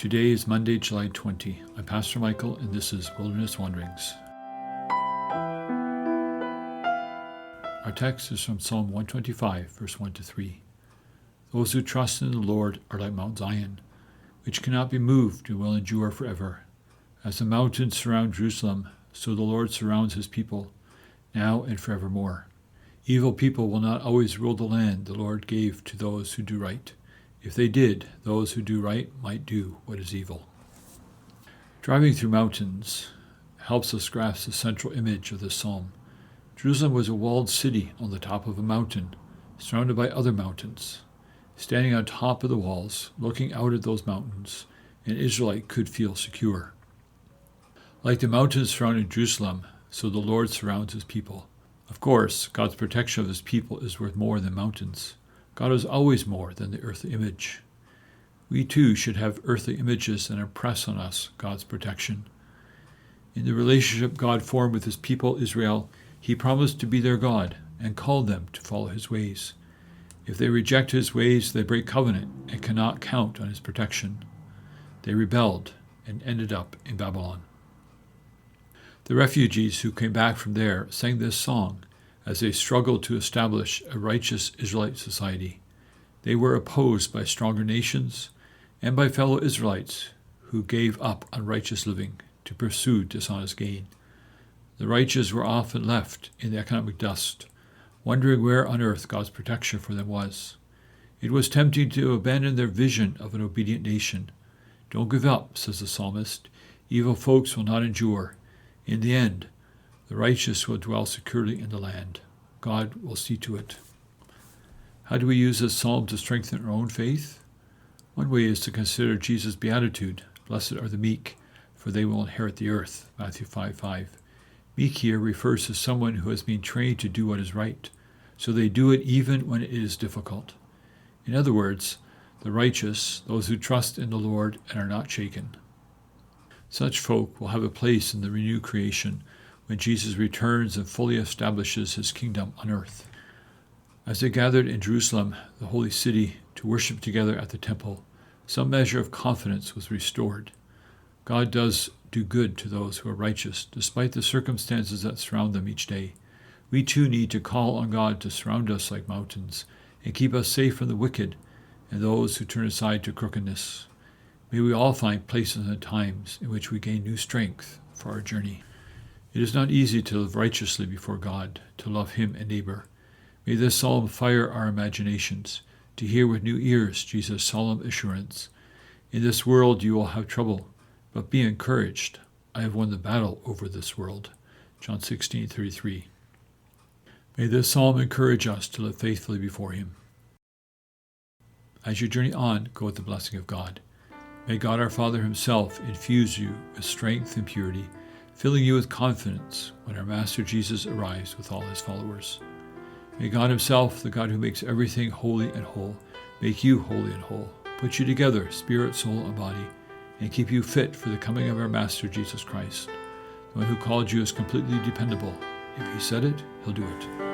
Today is Monday, July 20. I'm Pastor Michael, and this is Wilderness Wanderings. Our text is from Psalm 125, verse 1-3. Those who trust in the Lord are like Mount Zion, which cannot be moved and will endure forever. As the mountains surround Jerusalem, so the Lord surrounds his people, now and forevermore. Evil people will not always rule the land the Lord gave to those who do right. If they did, those who do right might do what is evil. Driving through mountains helps us grasp the central image of this psalm. Jerusalem was a walled city on the top of a mountain, surrounded by other mountains. Standing on top of the walls, looking out at those mountains, an Israelite could feel secure. Like the mountains surrounding Jerusalem, so the Lord surrounds his people. Of course, God's protection of his people is worth more than mountains. God is always more than the earthly image. We too should have earthly images that impress on us God's protection. In the relationship God formed with his people Israel, he promised to be their God and called them to follow his ways. If they reject his ways, they break covenant and cannot count on his protection. They rebelled and ended up in Babylon. The refugees who came back from there sang this song as they struggled to establish a righteous Israelite society. They were opposed by stronger nations and by fellow Israelites who gave up on righteous living to pursue dishonest gain. The righteous were often left in the economic dust, wondering where on earth God's protection for them was. It was tempting to abandon their vision of an obedient nation. Don't give up, says the psalmist. Evil folks will not endure. In the end, the righteous will dwell securely in the land. God will see to it. How do we use this psalm to strengthen our own faith? One way is to consider Jesus' beatitude. Blessed are the meek, for they will inherit the earth. Matthew 5:5. Meek here refers to someone who has been trained to do what is right, so they do it even when it is difficult. In other words, the righteous, those who trust in the Lord and are not shaken. Such folk will have a place in the renewed creation when Jesus returns and fully establishes his kingdom on earth. As they gathered in Jerusalem, the holy city, to worship together at the temple, some measure of confidence was restored. God does do good to those who are righteous, despite the circumstances that surround them each day. We too need to call on God to surround us like mountains and keep us safe from the wicked and those who turn aside to crookedness. May we all find places and times in which we gain new strength for our journey. It is not easy to live righteously before God, to love him and neighbor. May this psalm fire our imaginations, to hear with new ears Jesus' solemn assurance. In this world you will have trouble, but be encouraged. I have won the battle over this world. John 16:33. May this psalm encourage us to live faithfully before him. As you journey on, go with the blessing of God. May God our Father himself infuse you with strength and purity, filling you with confidence when our Master Jesus arrives with all his followers. May God himself, the God who makes everything holy and whole, make you holy and whole, put you together, spirit, soul, and body, and keep you fit for the coming of our Master Jesus Christ. The one who called you is completely dependable. If he said it, he'll do it.